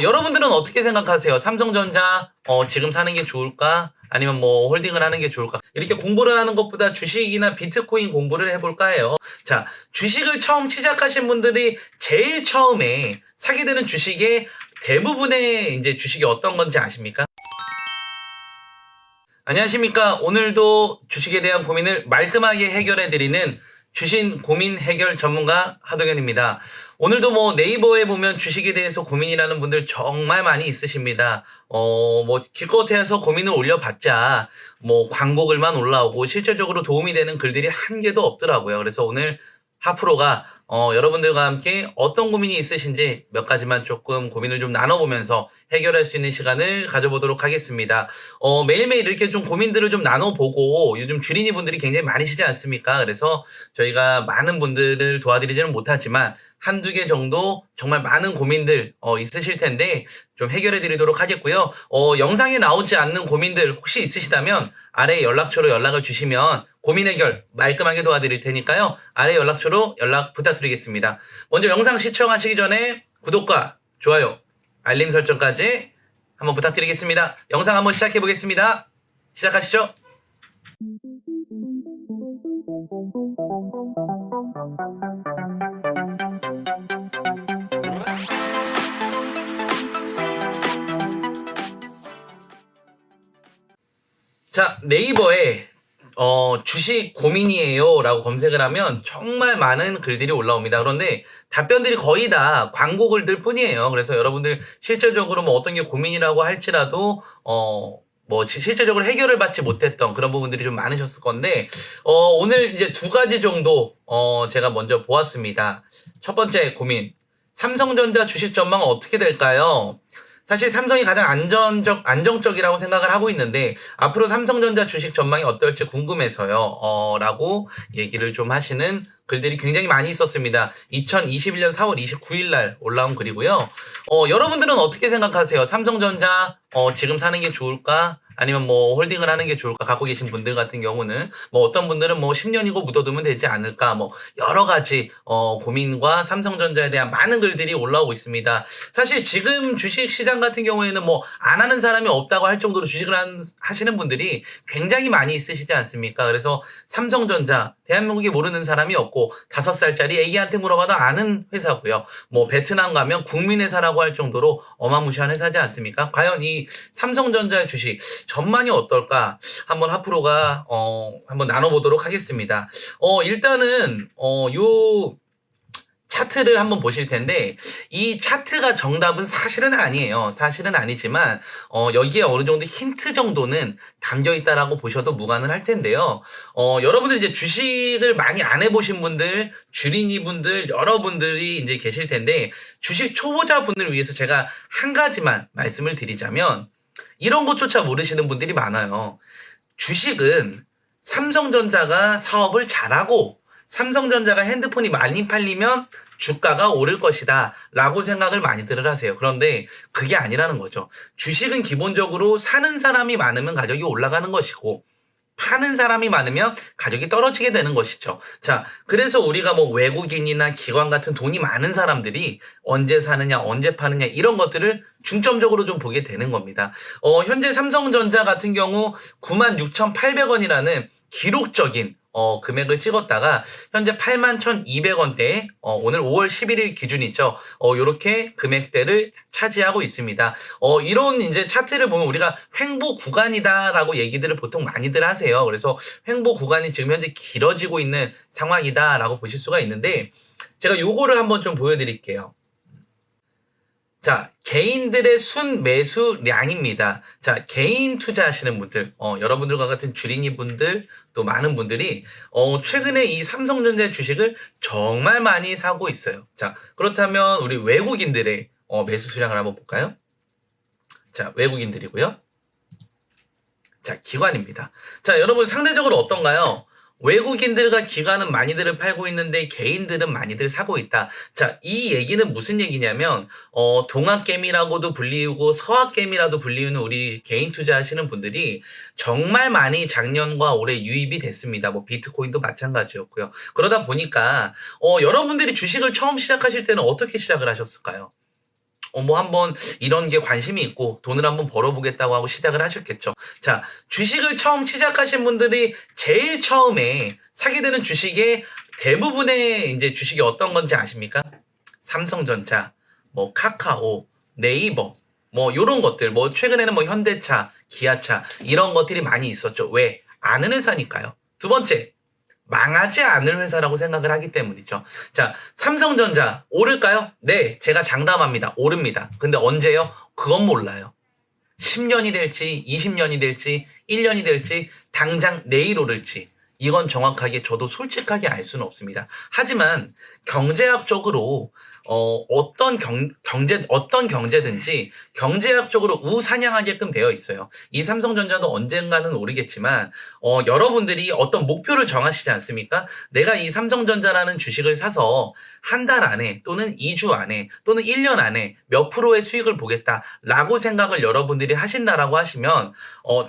여러분들은 어떻게 생각하세요? 삼성전자 지금 사는 게 좋을까? 아니면 뭐 홀딩을 하는 게 좋을까? 이렇게 공부를 하는 것보다 주식이나 비트코인 공부를 해볼까 해요. 자, 주식을 처음 시작하신 분들이 제일 처음에 사게 되는 주식의 대부분의 이제 주식이 어떤 건지 아십니까? 안녕하십니까? 오늘도 주식에 대한 고민을 말끔하게 해결해드리는 주신 고민 해결 전문가 하동현입니다. 오늘도 뭐 네이버에 보면 주식에 대해서 고민이라는 분들 정말 많이 있으십니다. 뭐 기껏해서 고민을 올려봤자 뭐 광고글만 올라오고 실질적으로 도움이 되는 글들이 한 개도 없더라고요. 그래서 오늘 하프로가 여러분들과 함께 어떤 고민이 있으신지 몇 가지만 조금 고민을 좀 나눠보면서 해결할 수 있는 시간을 가져보도록 하겠습니다. 매일매일 이렇게 좀 고민들을 좀 나눠보고 요즘 주린이 분들이 굉장히 많으시지 않습니까? 그래서 저희가 많은 분들을 도와드리지는 못하지만 한두 개 정도 정말 많은 고민들 있으실 텐데 좀 해결해 드리도록 하겠고요. 영상에 나오지 않는 고민들 혹시 있으시다면 아래 연락처로 연락을 주시면 고민 해결 말끔하게 도와드릴 테니까요. 아래 연락처로 연락 부탁드리겠습니다. 먼저 영상 시청하시기 전에 구독과 좋아요, 알림 설정까지 한번 부탁드리겠습니다. 영상 한번 시작해 보겠습니다. 시작하시죠. 자, 네이버에 주식 고민이에요 라고 검색을 하면 정말 많은 글들이 올라옵니다. 그런데 답변들이 거의 다 광고 글들 뿐이에요. 그래서 여러분들 실질적으로 뭐 어떤 게 고민이라고 할지라도 뭐 실질적으로 해결을 받지 못했던 그런 부분들이 좀 많으셨을 건데 오늘 이제 두 가지 정도 제가 먼저 보았습니다. 첫 번째 고민, 삼성전자 주식 전망은 어떻게 될까요? 사실 삼성이 가장 안정적이라고 생각을 하고 있는데 앞으로 삼성전자 주식 전망이 어떨지 궁금해서요. 라고 얘기를 좀 하시는 글들이 굉장히 많이 있었습니다. 2021년 4월 29일 날 올라온 글이고요. 여러분들은 어떻게 생각하세요? 삼성전자 지금 사는 게 좋을까? 아니면 뭐 홀딩을 하는 게 좋을까? 갖고 계신 분들 같은 경우는 뭐 어떤 분들은 뭐 10년이고 묻어두면 되지 않을까? 뭐 여러 가지 고민과 삼성전자에 대한 많은 글들이 올라오고 있습니다. 사실 지금 주식 시장 같은 경우에는 뭐 안 하는 사람이 없다고 할 정도로 주식을 하시는 분들이 굉장히 많이 있으시지 않습니까? 그래서 삼성전자 대한민국에 모르는 사람이 없고 5살짜리 애기한테 물어봐도 아는 회사고요. 뭐 베트남 가면 국민회사라고 할 정도로 어마무시한 회사지 않습니까? 과연 이 삼성전자의 주식 전망이 어떨까? 한번 하프로가 한번 나눠보도록 하겠습니다. 일단은 요 차트를 한번 보실 텐데 이 차트가 정답은 사실은 아니에요. 사실은 아니지만 여기에 어느 정도 힌트 정도는 담겨 있다라고 보셔도 무관은 할 텐데요. 여러분들 이제 주식을 많이 안 해보신 분들, 주린이 분들, 여러분들이 이제 계실 텐데 주식 초보자 분을 위해서 제가 한 가지만 말씀을 드리자면 이런 것조차 모르시는 분들이 많아요. 주식은 삼성전자가 사업을 잘하고 삼성전자가 핸드폰이 많이 팔리면 주가가 오를 것이다 라고 생각을 많이들 하세요. 그런데 그게 아니라는 거죠. 주식은 기본적으로 사는 사람이 많으면 가격이 올라가는 것이고 파는 사람이 많으면 가격이 떨어지게 되는 것이죠. 자, 그래서 우리가 뭐 외국인이나 기관 같은 돈이 많은 사람들이 언제 사느냐, 언제 파느냐 이런 것들을 중점적으로 좀 보게 되는 겁니다. 현재 삼성전자 같은 경우 96,800원이라는 기록적인 금액을 찍었다가 현재 81,200원대 오늘 5월 11일 기준이죠. 요렇게 금액대를 차지하고 있습니다. 이런 이제 차트를 보면 우리가 횡보 구간이다라고 얘기들을 보통 많이들 하세요. 그래서 횡보 구간이 지금 현재 길어지고 있는 상황이다라고 보실 수가 있는데 제가 요거를 한번 좀 보여드릴게요. 자, 개인들의 순매수량입니다. 자, 개인 투자하시는 분들, 여러분들과 같은 주린이 분들, 또 많은 분들이, 최근에 이 삼성전자 주식을 정말 많이 사고 있어요. 자, 그렇다면 우리 외국인들의 매수 수량을 한번 볼까요? 자, 외국인들이고요. 자, 기관입니다. 자, 여러분 상대적으로 어떤가요? 외국인들과 기관은 많이들 팔고 있는데 개인들은 많이들 사고 있다. 자, 이 얘기는 무슨 얘기냐면 동학개미라고도 불리우고 서학개미라도 불리우는 우리 개인 투자하시는 분들이 정말 많이 작년과 올해 유입이 됐습니다. 뭐 비트코인도 마찬가지였고요. 그러다 보니까 여러분들이 주식을 처음 시작하실 때는 어떻게 시작을 하셨을까요? 뭐 한번 이런 게 관심이 있고 돈을 한번 벌어보겠다고 하고 시작을 하셨겠죠. 자, 주식을 처음 시작하신 분들이 제일 처음에 사게 되는 주식의 대부분의 이제 주식이 어떤 건지 아십니까? 삼성전자, 뭐 카카오, 네이버, 뭐 요런 것들, 뭐 최근에는 뭐 현대차, 기아차 이런 것들이 많이 있었죠. 왜? 아는 회사니까요. 두 번째, 망하지 않을 회사라고 생각을 하기 때문이죠. 자, 삼성전자 오를까요? 네, 제가 장담합니다. 오릅니다. 근데 언제요? 그건 몰라요. 10년이 될지, 20년이 될지, 1년이 될지, 당장 내일 오를지. 이건 정확하게 저도 솔직하게 알 수는 없습니다. 하지만 경제학적으로 어떤 경제든지 경제학적으로 우상향하게끔 되어 있어요. 이 삼성전자도 언젠가는 오르겠지만 여러분들이 어떤 목표를 정하시지 않습니까? 내가 이 삼성전자라는 주식을 사서 한 달 안에 또는 2주 안에 또는 1년 안에 몇 프로의 수익을 보겠다라고 생각을 여러분들이 하신다라고 하시면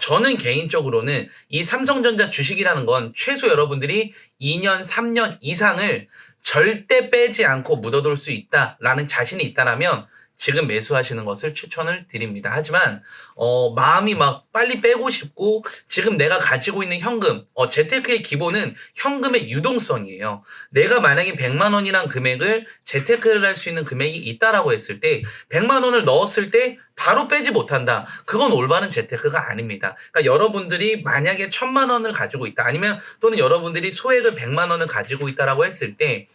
저는 개인적으로는 이 삼성전자 주식이라는 건 최소 여러분들이 2년, 3년 이상을 절대 빼지 않고 묻어둘 수 있다라는 자신이 있다라면 지금 매수하시는 것을 추천을 드립니다. 하지만 마음이 막 빨리 빼고 싶고 지금 내가 가지고 있는 현금, 재테크의 기본은 현금의 유동성이에요. 내가 만약에 100만 원이란 금액을 재테크를 할 수 있는 금액이 있다라고 했을 때 100만 원을 넣었을 때 바로 빼지 못한다. 그건 올바른 재테크가 아닙니다. 그러니까 여러분들이 만약에 1000만 원을 가지고 있다. 아니면 또는 여러분들이 소액을 100만 원을 가지고 있다라고 했을 때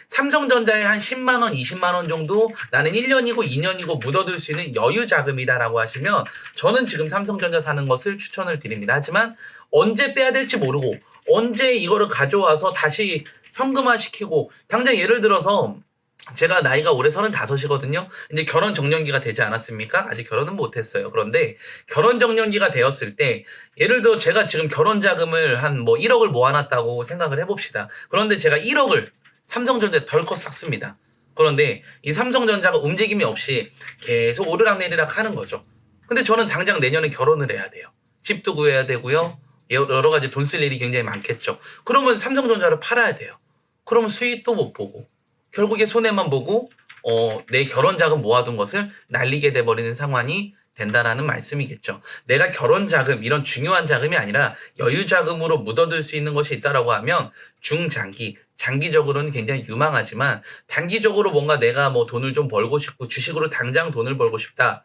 삼성전자에 한 10만 원, 20만 원 정도 나는 1년이고 2년이고 묻어둘 수 있는 여유 자금이다라고 하시면 저는 지금 삼성전자 사는 것을 추천을 드립니다. 하지만 언제 빼야 될지 모르고 언제 이거를 가져와서 다시 현금화시키고 당장 예를 들어서 제가 나이가 올해 35이거든요. 이제 결혼 정년기가 되지 않았습니까? 아직 결혼은 못했어요. 그런데 결혼 정년기가 되었을 때 예를 들어 제가 지금 결혼 자금을 한 뭐 1억을 모아놨다고 생각을 해봅시다. 그런데 제가 1억을 삼성전자에 덜컥 샀습니다. 그런데 이 삼성전자가 움직임이 없이 계속 오르락내리락 하는 거죠. 근데 저는 당장 내년에 결혼을 해야 돼요. 집도 구해야 되고요. 여러 가지 돈 쓸 일이 굉장히 많겠죠. 그러면 삼성전자를 팔아야 돼요. 그러면 수익도 못 보고 결국에 손해만 보고 내 결혼 자금 모아둔 것을 날리게 돼버리는 상황이 된다라는 말씀이겠죠. 내가 결혼 자금 이런 중요한 자금이 아니라 여유 자금으로 묻어둘 수 있는 것이 있다라고 하면 중장기 장기적으로는 굉장히 유망하지만 단기적으로 뭔가 내가 뭐 돈을 좀 벌고 싶고 주식으로 당장 돈을 벌고 싶다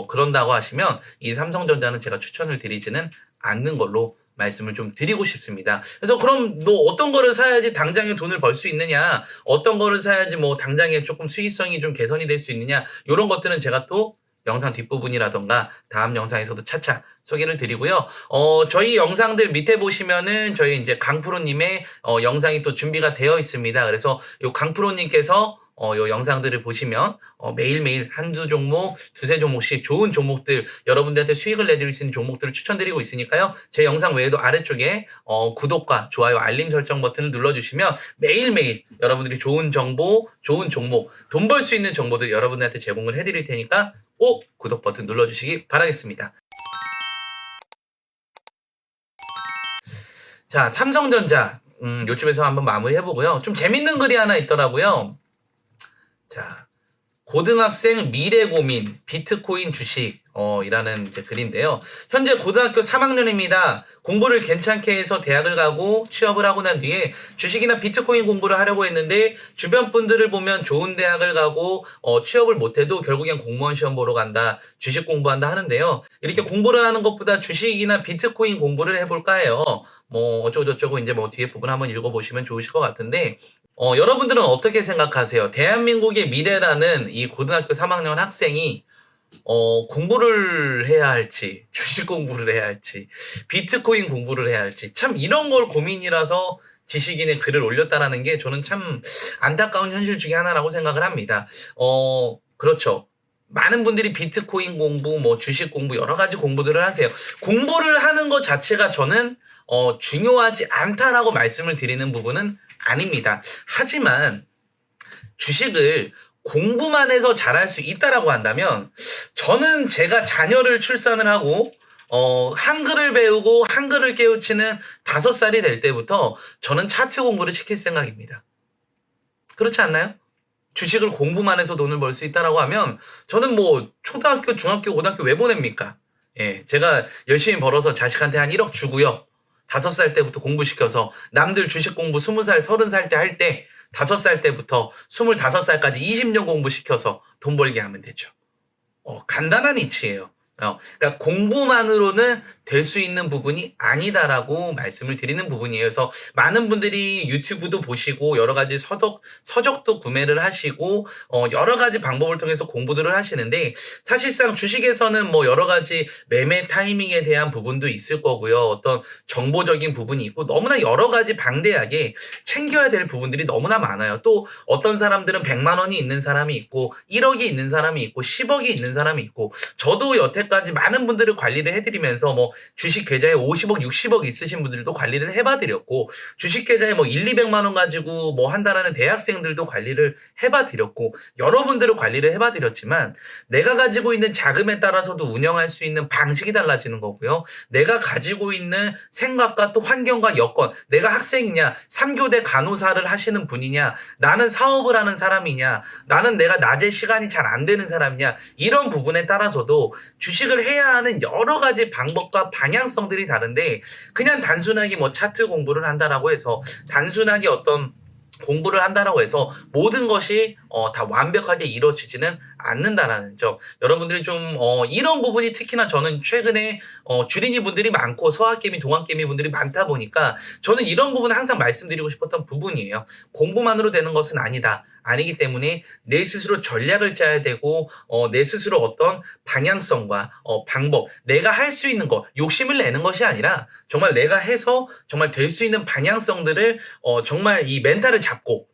그런다고 하시면 이 삼성전자는 제가 추천을 드리지는 않는 걸로 말씀을 좀 드리고 싶습니다. 그래서 그럼 너 어떤 거를 사야지 당장에 돈을 벌 수 있느냐, 어떤 거를 사야지 뭐 당장에 조금 수익성이 좀 개선이 될 수 있느냐, 이런 것들은 제가 또 영상 뒷부분이라던가 다음 영상에서도 차차 소개를 드리고요. 저희 영상들 밑에 보시면은 저희 이제 강프로님의 영상이 또 준비가 되어 있습니다. 그래서 요 강프로님께서 요 영상들을 보시면 매일매일 한두 종목, 두세 종목씩 좋은 종목들 여러분들한테 수익을 내드릴 수 있는 종목들을 추천드리고 있으니까요. 제 영상 외에도 아래쪽에 구독과 좋아요, 알림 설정 버튼을 눌러주시면 매일매일 여러분들이 좋은 정보, 좋은 종목, 돈 벌 수 있는 정보들 여러분들한테 제공을 해드릴 테니까 꼭 구독 버튼 눌러주시기 바라겠습니다. 자, 삼성전자 요쯤에서 한번 마무리 해보고요. 좀 재밌는 글이 하나 있더라고요. 자, 고등학생 미래 고민 비트코인 주식 이라는 이제 글인데요. 현재 고등학교 3학년입니다. 공부를 괜찮게 해서 대학을 가고 취업을 하고 난 뒤에 주식이나 비트코인 공부를 하려고 했는데 주변 분들을 보면 좋은 대학을 가고 취업을 못해도 결국엔 공무원 시험 보러 간다, 주식 공부한다 하는데요. 이렇게 공부를 하는 것보다 주식이나 비트코인 공부를 해볼까 해요. 뭐 어쩌고저쩌고 이제 뭐 뒤에 부분 한번 읽어보시면 좋으실 것 같은데 여러분들은 어떻게 생각하세요? 대한민국의 미래라는 이 고등학교 3학년 학생이 공부를 해야 할지, 주식 공부를 해야 할지, 비트코인 공부를 해야 할지, 참 이런 걸 고민이라서 지식인의 글을 올렸다라는 게 저는 참 안타까운 현실 중에 하나라고 생각을 합니다. 그렇죠. 많은 분들이 비트코인 공부, 뭐 주식 공부, 여러 가지 공부들을 하세요. 공부를 하는 것 자체가 저는 중요하지 않다라고 말씀을 드리는 부분은 아닙니다. 하지만 주식을 공부만 해서 잘할 수 있다라고 한다면 저는 제가 자녀를 출산을 하고 한글을 배우고 한글을 깨우치는 5살이 될 때부터 저는 차트 공부를 시킬 생각입니다. 그렇지 않나요? 주식을 공부만 해서 돈을 벌 수 있다라고 하면 저는 뭐 초등학교, 중학교, 고등학교 왜 보냅니까? 예, 제가 열심히 벌어서 자식한테 한 1억 주고요. 5살 때부터 공부시켜서 남들 주식 공부 20살, 30살 때 할 때 5살 때부터 25살까지 20년 공부시켜서 돈 벌게 하면 되죠. 간단한 이치예요. 그러니까 공부만으로는 될 수 있는 부분이 아니다라고 말씀을 드리는 부분이에요. 그래서 많은 분들이 유튜브도 보시고 여러 가지 서적도 구매를 하시고 여러 가지 방법을 통해서 공부들을 하시는데 사실상 주식에서는 뭐 여러 가지 매매 타이밍에 대한 부분도 있을 거고요. 어떤 정보적인 부분이 있고 너무나 여러 가지 방대하게 챙겨야 될 부분들이 너무나 많아요. 또 어떤 사람들은 100만 원이 있는 사람이 있고 1억이 있는 사람이 있고 10억이 있는 사람이 있고 저도 여태까지 많은 분들을 관리를 해드리면서 뭐 주식 계좌에 50억, 60억 있으신 분들도 관리를 해봐드렸고 주식 계좌에 뭐 1, 200만 원 가지고 뭐 한다라는 대학생들도 관리를 해봐드렸고 여러분들을 관리를 해봐드렸지만 내가 가지고 있는 자금에 따라서도 운영할 수 있는 방식이 달라지는 거고요. 내가 가지고 있는 생각과 또 환경과 여건 내가 학생이냐 3교대 간호사를 하시는 분이냐 나는 사업을 하는 사람이냐 나는 내가 낮에 시간이 잘 안 되는 사람이냐 이런 부분에 따라서도 주식을 해야 하는 여러 가지 방법과 방향성들이 다른데 그냥 단순하게 뭐 차트 공부를 한다라고 해서 단순하게 어떤 공부를 한다라고 해서 모든 것이 다 완벽하게 이루어지지는 않는다라는 점. 여러분들이 좀 이런 부분이 특히나 저는 최근에 주린이 분들이 많고 서학개미, 동학개미 분들이 많다 보니까 저는 이런 부분을 항상 말씀드리고 싶었던 부분이에요. 공부만으로 되는 것은 아니다. 아니기 때문에 내 스스로 전략을 짜야 되고 내 스스로 어떤 방향성과 방법 내가 할 수 있는 것 욕심을 내는 것이 아니라 정말 내가 해서 정말 될 수 있는 방향성들을 정말 이 멘탈을 잡고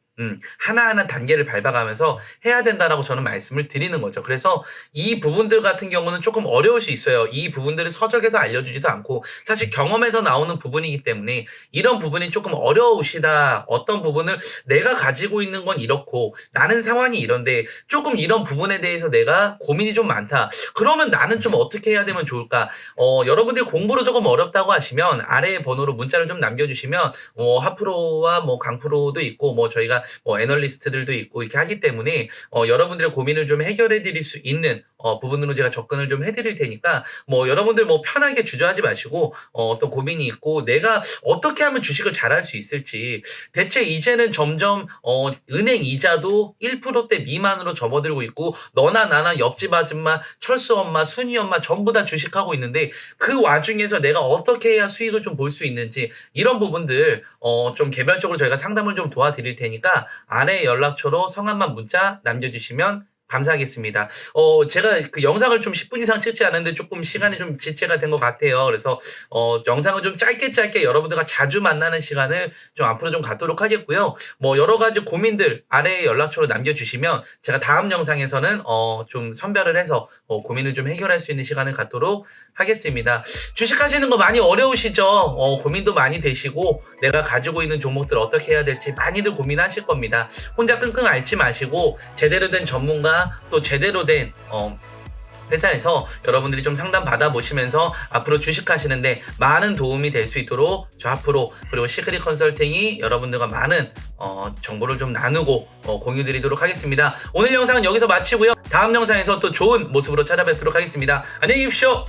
하나하나 단계를 밟아가면서 해야 된다라고 저는 말씀을 드리는 거죠. 그래서 이 부분들 같은 경우는 조금 어려울 수 있어요. 이 부분들을 서적에서 알려주지도 않고 사실 경험에서 나오는 부분이기 때문에 이런 부분이 조금 어려우시다. 어떤 부분을 내가 가지고 있는 건 이렇고 나는 상황이 이런데 조금 이런 부분에 대해서 내가 고민이 좀 많다. 그러면 나는 좀 어떻게 해야 되면 좋을까? 여러분들 공부로 조금 어렵다고 하시면 아래 번호로 문자를 좀 남겨주시면 하프로와 뭐 강프로도 있고 뭐 저희가 뭐 애널리스트들도 있고 이렇게 하기 때문에 여러분들의 고민을 좀 해결해 드릴 수 있는 부분으로 제가 접근을 좀 해드릴 테니까 뭐 여러분들 뭐 편하게 주저하지 마시고 어떤 고민이 있고 내가 어떻게 하면 주식을 잘할 수 있을지 대체 이제는 점점 은행 이자도 1%대 미만으로 접어들고 있고 너나 나나 옆집 아줌마 철수 엄마 순이 엄마 전부 다 주식하고 있는데 그 와중에서 내가 어떻게 해야 수익을 좀 볼 수 있는지 이런 부분들 좀 개별적으로 저희가 상담을 좀 도와드릴 테니까 아래 연락처로 성함만 문자 남겨주시면 감사하겠습니다. 제가 그 영상을 좀 10분 이상 찍지 않았는데 조금 시간이 좀 지체가 된 것 같아요. 그래서 영상을 좀 짧게 여러분들과 자주 만나는 시간을 좀 앞으로 좀 갖도록 하겠고요. 뭐 여러 가지 고민들 아래에 연락처로 남겨주시면 제가 다음 영상에서는 좀 선별을 해서 고민을 좀 해결할 수 있는 시간을 갖도록 하겠습니다. 주식하시는 거 많이 어려우시죠? 고민도 많이 되시고 내가 가지고 있는 종목들 어떻게 해야 될지 많이들 고민하실 겁니다. 혼자 끙끙 앓지 마시고 제대로 된 전문가 또 제대로 된 회사에서 여러분들이 좀 상담 받아보시면서 앞으로 주식하시는데 많은 도움이 될 수 있도록 저 앞으로 그리고 시크릿 컨설팅이 여러분들과 많은 정보를 좀 나누고 공유 드리도록 하겠습니다. 오늘 영상은 여기서 마치고요. 다음 영상에서 또 좋은 모습으로 찾아뵙도록 하겠습니다. 안녕히 계십시오.